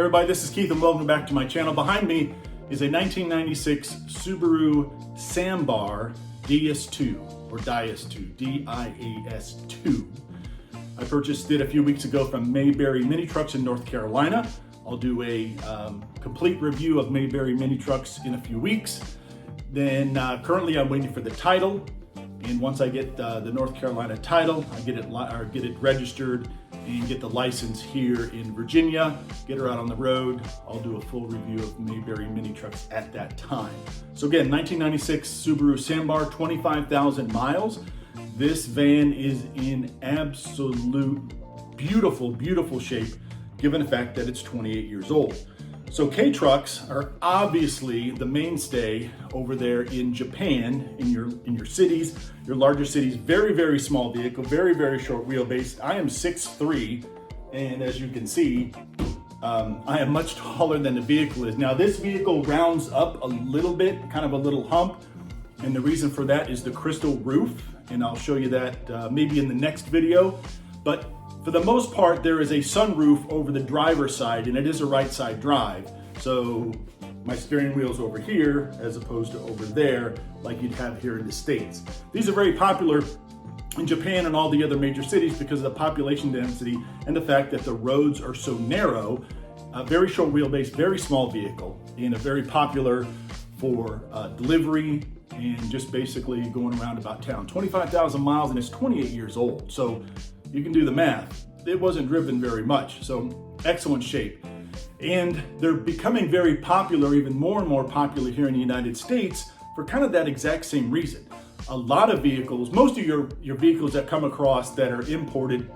Everybody, this is Keith and welcome back to my channel. Behind me is a 1996 Subaru Sambar DS2 or Dias2, D-I-A-S-2. I purchased it a few weeks ago from Mayberry Mini Trucks in North Carolina. I'll do a complete review of Mayberry Mini Trucks in a few weeks. Then currently I'm waiting for the title. And once I get the North Carolina title, I get it registered and get the license here in Virginia, get her out on the road. I'll do a full review of Mayberry Mini Trucks at that time. So again, 1996 Subaru Sambar, 25,000 miles. This van is in absolute beautiful, beautiful shape, given the fact that it's 28 years old. So K-Trucks are obviously the mainstay over there in Japan, in your cities, your larger cities. Very, very small vehicle, very, very short wheelbase. I am 6'3", and as you can see, I am much taller than the vehicle is. Now this vehicle rounds up a little bit, kind of a little hump, and the reason for that is the crystal roof, and I'll show you that maybe in the next video. But for the most part, there is a sunroof over the driver's side, and it is a right side drive. So my steering wheel's over here as opposed to over there like you'd have here in the States. These are very popular in Japan and all the other major cities because of the population density and the fact that the roads are so narrow. A very short wheelbase, very small vehicle, and a very popular for delivery and just basically going around about town. 25,000 miles and it's 28 years old. So you can do the math. It wasn't driven very much, so excellent shape. And they're becoming very popular, even more and more popular here in the United States for kind of that exact same reason. A lot of vehicles, most of your vehicles that come across that are imported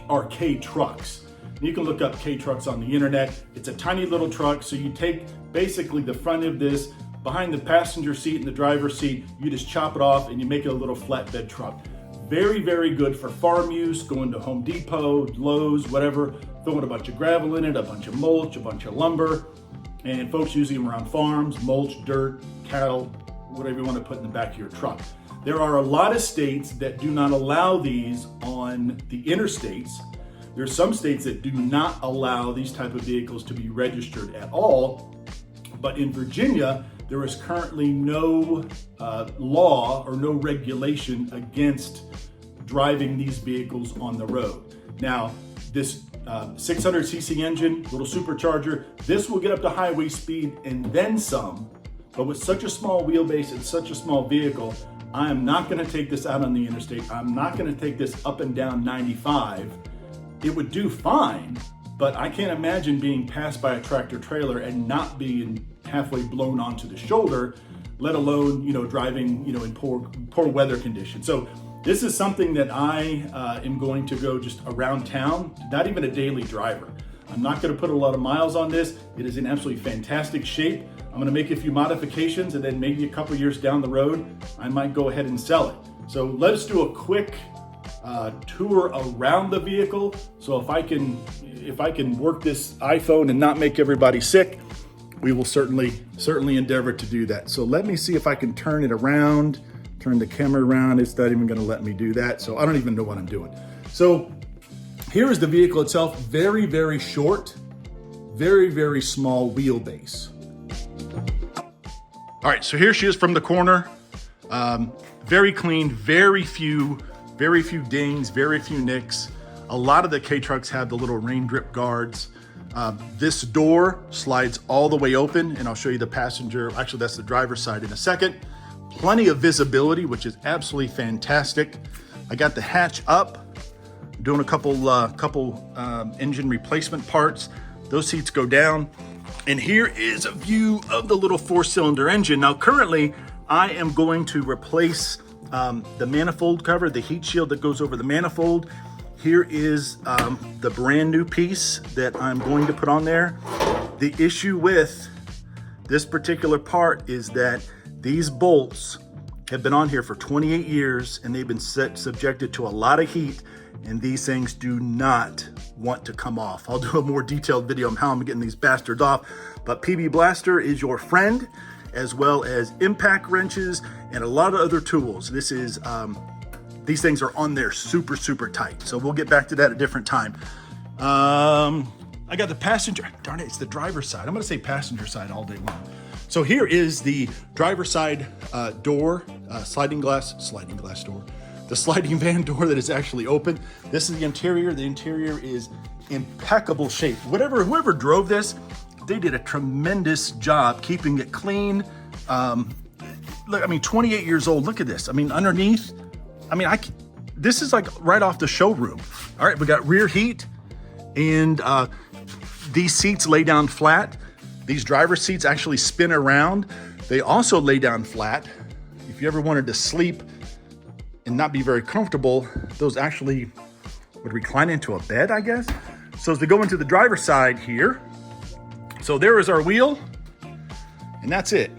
are K-Trucks. You can look up K-Trucks on the internet. It's a tiny little truck, so you take basically the front of this, behind the passenger seat and the driver's seat, you just chop it off and you make it a little flatbed truck. Very, very good for farm use, going to Home Depot, Lowe's, whatever, throwing a bunch of gravel in it, a bunch of mulch, a bunch of lumber, and folks using them around farms, mulch, dirt, cattle, whatever you want to put in the back of your truck. There are a lot of states that do not allow these on the interstates. There's some states that do not allow these type of vehicles to be registered at all, but in Virginia, there is currently no law or no regulation against driving these vehicles on the road. Now, this 600cc engine, little supercharger, this will get up to highway speed and then some, but with such a small wheelbase and such a small vehicle, I am not gonna take this out on the interstate. I'm not gonna take this up and down 95. It would do fine, but I can't imagine being passed by a tractor trailer and not being halfway blown onto the shoulder, let alone, driving, in poor weather conditions. So this is something that I am going to go just around town, not even a daily driver. I'm not gonna put a lot of miles on this. It is in absolutely fantastic shape. I'm gonna make a few modifications and then maybe a couple years down the road, I might go ahead and sell it. So let's do a quick tour around the vehicle. So if I can work this iPhone and not make everybody sick, we will certainly endeavor to do that. So let me see if I can turn it around, turn the camera around. It's not even gonna let me do that. So I don't even know what I'm doing. So here is the vehicle itself. Very, very short, very, very small wheelbase. All right, so here she is from the corner. Very clean, very few dings, very few nicks. A lot of the K-Trucks have the little rain drip guards. This door slides all the way open, and I'll show you the passenger, actually that's the driver's side in a second. Plenty of visibility, which is absolutely fantastic. I got the hatch up, doing a couple engine replacement parts. Those seats go down. And here is a view of the little 4-cylinder engine. Now currently, I am going to replace the manifold cover, the heat shield that goes over the manifold. Here is the brand new piece that I'm going to put on there. The issue with this particular part is that these bolts have been on here for 28 years and they've been subjected to a lot of heat, and these things do not want to come off. I'll do a more detailed video on how I'm getting these bastards off, but PB Blaster is your friend, as well as impact wrenches and a lot of other tools. This is these things are on there super tight. So we'll get back to that at a different time. I got the passenger, darn it, it's the driver's side. I'm gonna say passenger side all day long. So here is the driver's side door, sliding glass door. The sliding van door that is actually open. This is the interior. The interior is impeccable shape. Whoever drove this, they did a tremendous job keeping it clean. Look, I mean, 28 years old, look at this. I mean, underneath, I mean, this is like right off the showroom. All right, we got rear heat, and these seats lay down flat. These driver seats actually spin around. They also lay down flat. If you ever wanted to sleep and not be very comfortable, those actually would recline into a bed, I guess. So as we go into the driver's side here, so there is our wheel, and that's it.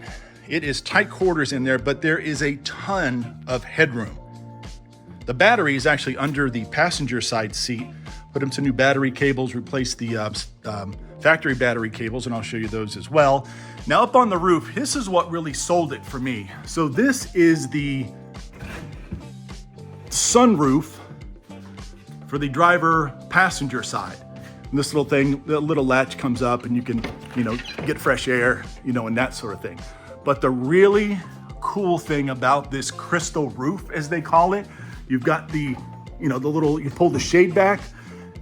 It is tight quarters in there, but there is a ton of headroom. The battery is actually under the passenger side seat. Put in some new battery cables, replaced the factory battery cables, and I'll show you those as well. Now up on the roof, this is what really sold it for me. So this is the sunroof for the driver passenger side. And this little thing, the little latch comes up and you can, get fresh air, and that sort of thing. But the really cool thing about this crystal roof, as they call it, you've got the, you pull the shade back,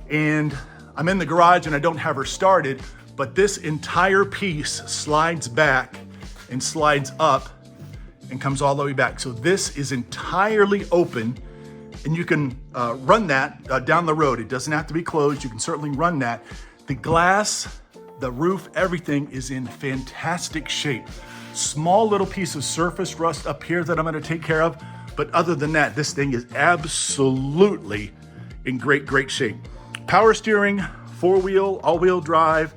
and I'm in the garage and I don't have her started, but this entire piece slides back and slides up and comes all the way back. So this is entirely open, and you can run that down the road. It doesn't have to be closed. You can certainly run that. The glass, the roof, everything is in fantastic shape. Small little piece of surface rust up here that I'm gonna take care of. But other than that, this thing is absolutely in great shape. Power steering, 4-wheel, all-wheel drive,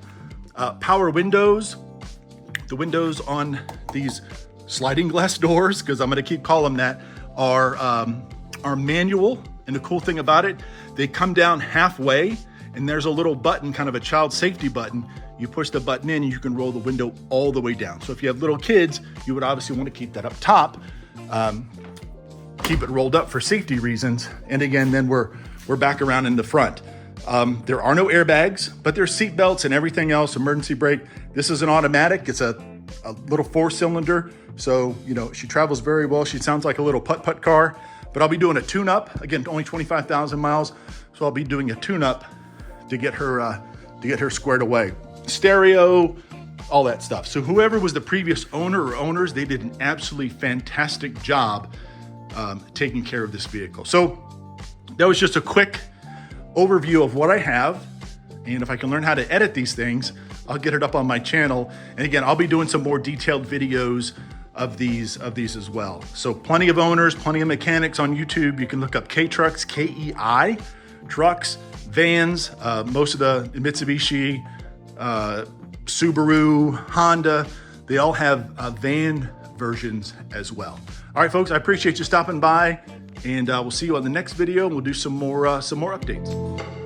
power windows. The windows on these sliding glass doors, because I'm gonna keep calling them that, are manual. And the cool thing about it, they come down halfway, and there's a little button, kind of a child safety button. You push the button in and you can roll the window all the way down. So if you have little kids, you would obviously want to keep that up top, keep it rolled up for safety reasons. And again, then we're back around in the front. There are no airbags, but there's seat belts and everything else, emergency brake. This is an automatic. It's a little 4-cylinder. So, she travels very well. She sounds like a little putt-putt car, but I'll be doing a tune-up. Again, only 25,000 miles. So I'll be doing a tune-up to get her squared away. Stereo, all that stuff. So whoever was the previous owner or owners, they did an absolutely fantastic job taking care of this vehicle. So that was just a quick overview of what I have. And if I can learn how to edit these things, I'll get it up on my channel. And again, I'll be doing some more detailed videos of these as well. So plenty of owners, plenty of mechanics on YouTube. You can look up K-Trucks, K-E-I, trucks, vans, most of the Mitsubishi, Subaru, Honda, they all have van versions as well. All right, folks, I appreciate you stopping by, and we'll see you on the next video, and we'll do some more updates.